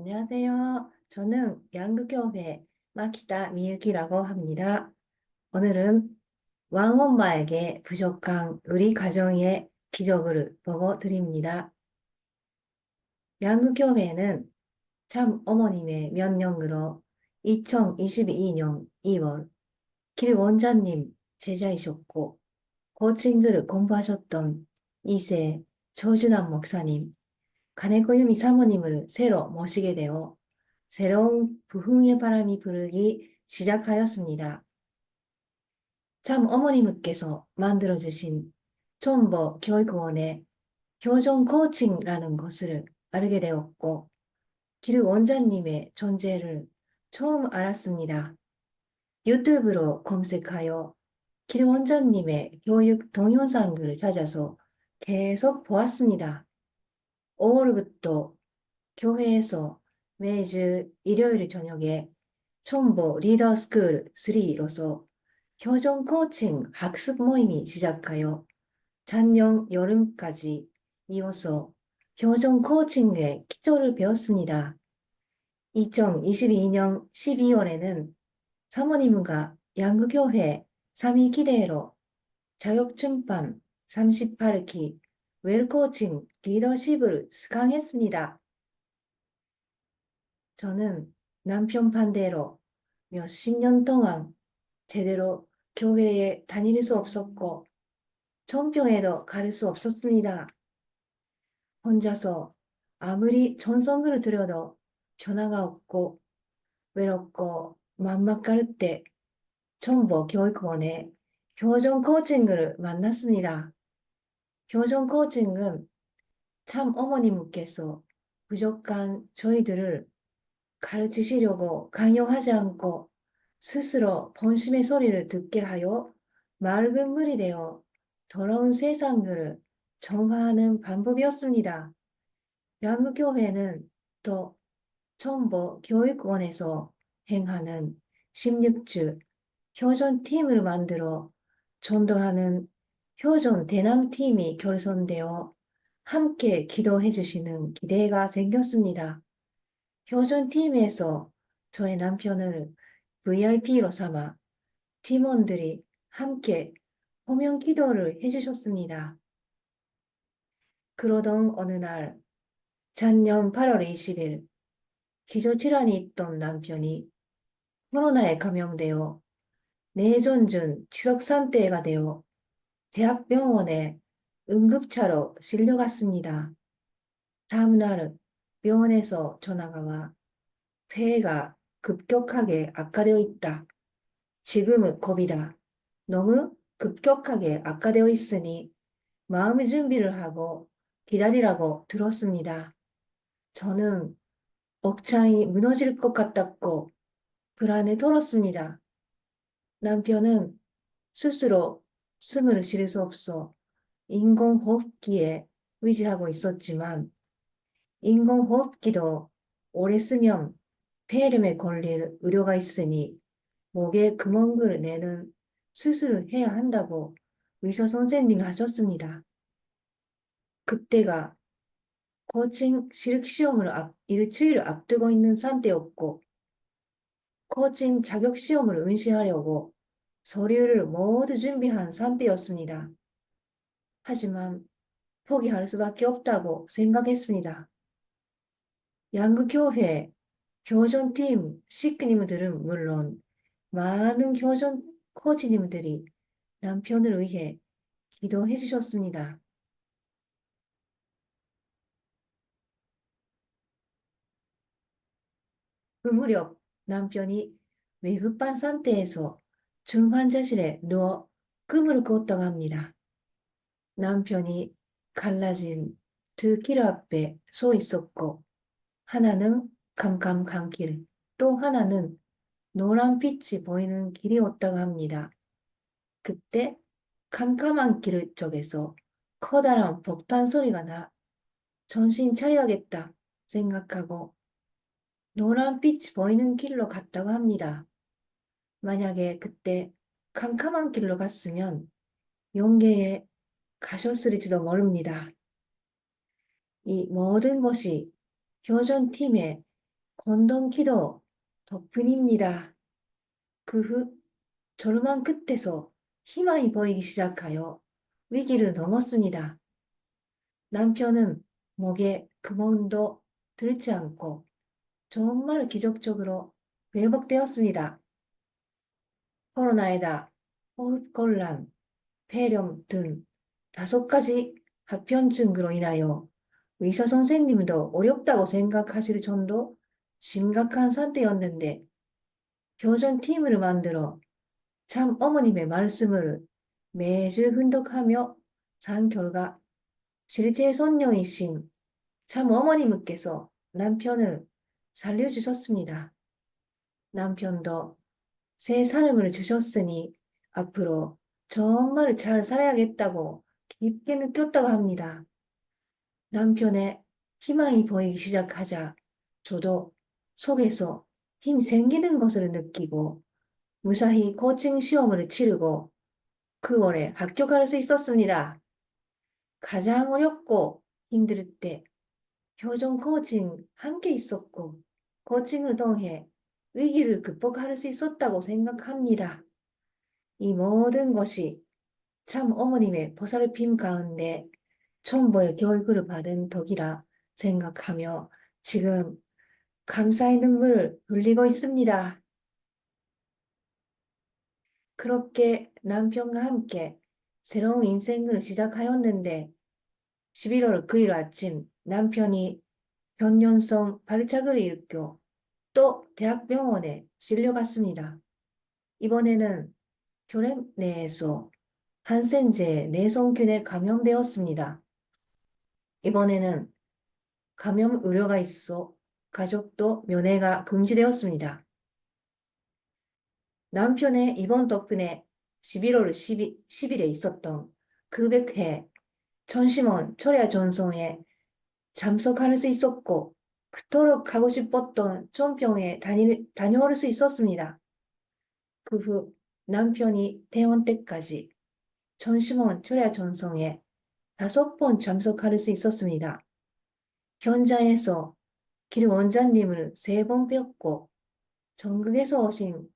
안녕하세요. 저는 양극교회 마키타 미유키라고 합니다. 오늘은 왕엄마에게 부족한 우리 가정의 기적을 보고 드립니다. 양극교회는 참 어머님의 명령으로 2022년 2월 길 원장님 제자이셨고 고친글을 공부하셨던 2세 조준환 목사님,金子由美사모님을 새로 모시게 되어 새로운 부흥의 바람이 부르기 시작하였습니다. 참 어머님께서 만들어주신 촌보 교육원의 표정 코칭이라는 것을 알게 되었고, 길 원장님의 존재를 처음 알았습니다. 유튜브로 검색하여 길 원장님의 교육 동영상을 찾아서 계속 보았습니다. 5월부터 교회에서 매주 일요일 저녁에 촌보 리더 스쿨 3로서 표정 코칭 학습 모임이 시작하여 작년 여름까지 이어서 표정 코칭의 기초를 배웠습니다. 2022년 12월에는 사모님과 양구교회 3위 기대로 자격증반 38기 웰코칭 리더십을 수강했습니다. 저는 남편 반대로 몇십 년 동안 제대로 교회에 다닐 수 없었고, 전교회도 갈 수 없었습니다. 혼자서 아무리 전성을 들여도 변화가 없고, 외롭고, 막막할 때 정보 교육원에 표정 코칭을 만났습니다. 표정 코칭은 참 어머님께서 부족한 저희들을 가르치시려고 강요하지 않고 스스로 본심의 소리를 듣게 하여 맑은 물이 되어 더러운 세상을 정화하는 방법이었습니다. 양극교회는 또 정보 교육원에서 행하는 16주 효전팀을 만들어 전도하는 효전 대남팀이 결성되어 함께 기도해 주시는 기대가 생겼습니다. 효전팀에서 저의 남편을 VIP로 삼아 팀원들이 함께 호명 기도를 해주셨습니다. 그러던 어느 날, 작년 8월 20일, 기저질환이 있던 남편이 코로나에 감염되어 뇌전증 치석상태가 되어 대학병원에 응급차로 실려갔습니다. 다음날 병원에서 전화가 와 폐가 급격하게 악화되어 있다. 지금은 겁이다. 너무 급격하게 악화되어 있으니 마음의 준비를 하고 기다리라고 들었습니다. 저는 억장이 무너질 것 같았고 불안에 떨었습니다. 남편은 스스로 숨을 쉴 수 없어 인공호흡기에 의지하고 있었지만 인공호흡기도 오래 쓰면 폐렴에 걸릴 우려가 있으니 목에 구멍을 내는 수술을 해야 한다고 의사 선생님이 하셨습니다. 그때가 코칭 실익시험을 일주일을 앞두고 있는 상태였고 코칭 자격시험을 응시하려고 서류를 모두 준비한 상태였습니다. 하지만 포기할 수밖에 없다고 생각했습니다. 양극교회 교전팀 식구님들은 물론 많은 교전 코치님들이 남편을 위해 기도해 주셨습니다. 그 무렵 남편이 위급한 상태에서 중환자실에 누워 꿈을 꿨다고 합니다. 남편이 갈라진 두 길 앞에 서 있었고 하나는 캄캄한 길, 또 하나는 노란빛이 보이는 길이었다고 합니다. 그때 캄캄한 길 쪽에서 커다란 폭탄 소리가 나 정신 차려야겠다 생각하고 노란빛이 보이는 길로 갔다고 합니다. 만약에 그때 캄캄한 길로 갔으면 용계에 가셨을지도 모릅니다. 이 모든 것이 교전팀의 건동기도 덕분입니다. 그 후 조르만 끝에서 희망이 보이기 시작하여 위기를 넘었습니다. 남편은 목에 구멍도 들지 않고 정말 기적적으로 회복되었습니다. 코로나에다 호흡곤란, 폐렴 등 5가지 합병증으로 인하여 의사 선생님도 어렵다고 생각하실 정도 심각한 상태였는데 교전팀을 만들어 참 어머님의 말씀을 매주 훈독하며 산 결과 실제 손녀이신 참 어머님께서 남편을 살려주셨습니다. 남편도 새 삶을 주셨으니 앞으로 정말 잘 살아야겠다고 깊게 느꼈다고 합니다. 남편의 희망이 보이기 시작하자 저도 속에서 힘 생기는 것을 느끼고 무사히 코칭 시험을 치르고 9월에 합격할 수 있었습니다. 가장 어렵고 힘들 때 표정 코칭 함께 있었고 코칭을 통해 위기를 극복할 수 있었다고 생각합니다. 이 모든 것이 참 어머님의 보살핌 가운데 천보의 교육을 받은 덕이라 생각하며 지금 감사의 눈물을 흘리고 있습니다. 그렇게 남편과 함께 새로운 인생을 시작하였는데 11월 9일 아침 남편이 견년성 발작을 일으켜 또 대학병원에 실려갔습니다. 이번에는 혈액 내에서 한센제 내성균에 감염되었습니다. 이번에는 감염 우려가 있어 가족도 면회가 금지되었습니다. 남편의 입원 덕분에 11월 10일에 있었던 그100회 천심원 철야 전송에 참석할 수 있었고 그토록 가고 싶었던 천평에 다녀올 수 있었습니다. 그 후 남편이 퇴원 때까지 천심원 철야 전송에 5번 참석할 수 있었습니다. 현장에서 길 원장님을 3번 뵙고 전국에서 오신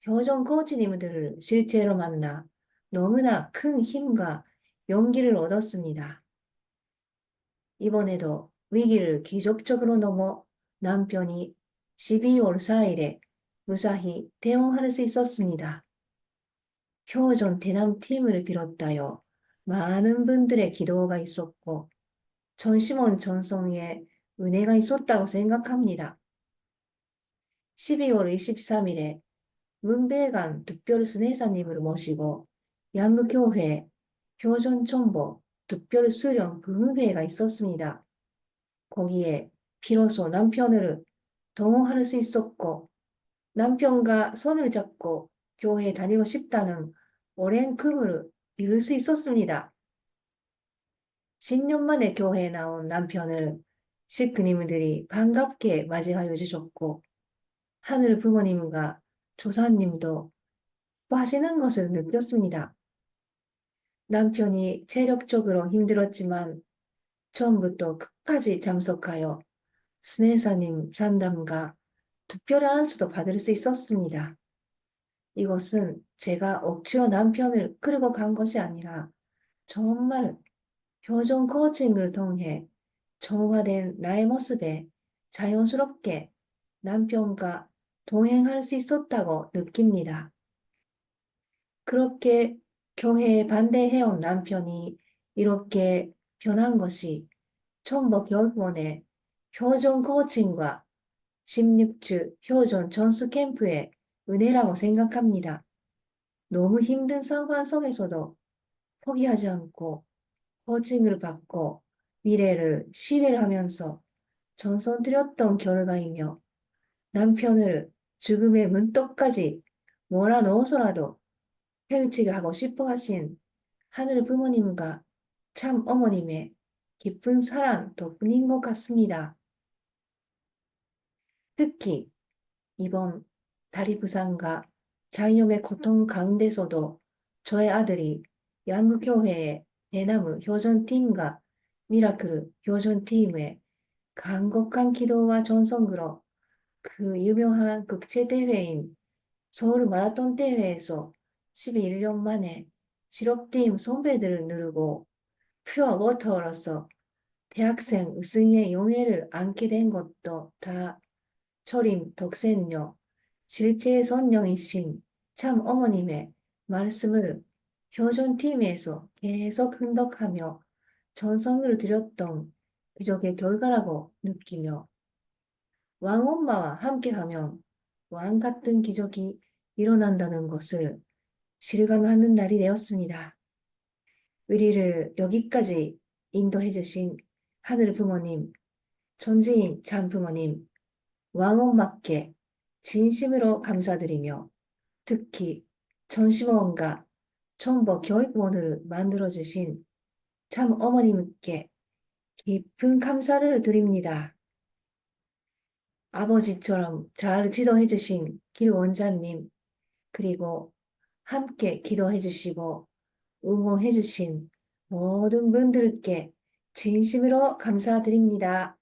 효정 코치님들을 실제로 만나 너무나 큰 힘과 용기를 얻었습니다. 이번에도 위기를 기적적으로 넘어 남편이 12월 4일에 무사히 퇴원할 수 있었습니다. 효전 대남팀을 비롯하여 많은 분들의 기도가 있었고 전심원 전성에 은혜가 있었다고 생각합니다. 12월 23일에 문배관 특별순회사님을 모시고 양극교회 효전정보 특별수련 부흥회가 있었습니다. 거기에 비로소 남편을 동호할 수 있었고 남편과 손을 잡고 교회에 다니고 싶다는 오랜 꿈을 이룰 수 있었습니다. 10년 만에 교회에 나온 남편을 식구님들이 반갑게 맞이하여 주셨고 하늘 부모님과 조사님도 하시는 것을 느꼈습니다. 남편이 체력적으로 힘들었지만 처음부터 끝까지 참석하여 스네사님 상담과 특별한 안수도 받을 수 있었습니다. 이것은 제가 억지로 남편을 끌고 간 것이 아니라 정말 표정 코칭을 통해 정화된 나의 모습에 자연스럽게 남편과 동행할 수 있었다고 느낍니다. 그렇게 교회에 반대해온 남편이 이렇게 변한 것이 천복여원의 효전 코칭과 16주 효전 전수 캠프의 은혜라고 생각합니다. 너무 힘든 상황 속에서도 포기하지 않고 코칭을 받고 미래를 시회하면서 전선 드렸던 결과이며 남편을 죽음의 문턱까지 몰아넣어서라도 헤어지게 하고 싶어 하신 하늘 부모님과 참 어머님의 깊은 사랑 덕분인 것 같습니다. 특히 이번 다리 부상과 장염의 고통 가운데서도 저의 아들이 양구교회의 대나무 효전팀과 미라클 효전팀의 간곡한 기도와 전성으로 그 유명한 국제대회인 서울 마라톤 대회에서 11년 만에 실업팀 선배들을 누르고 퓨어 워터로서 대학생 우승의 용예를 안게 된 것도 다 초림 덕센녀, 실제 선녀이신 참 어머님의 말씀을 효전팀에서 계속 hun덕하며 전성을 드렸던 기적의 결과라고 느끼며 왕엄마와 함께하면 왕 같은 기적이 일어난다는 것을 실감하는 날이 되었습니다. 우리를 여기까지 인도해 주신 하늘 부모님, 전지인 참 부모님, 왕엄마께 진심으로 감사드리며 특히 전심원과 정보 교육원을 만들어주신 참 어머님께 깊은 감사를 드립니다. 아버지처럼 잘 지도해주신 길 원장님, 그리고 함께 기도해주시고 응원해주신 모든 분들께 진심으로 감사드립니다.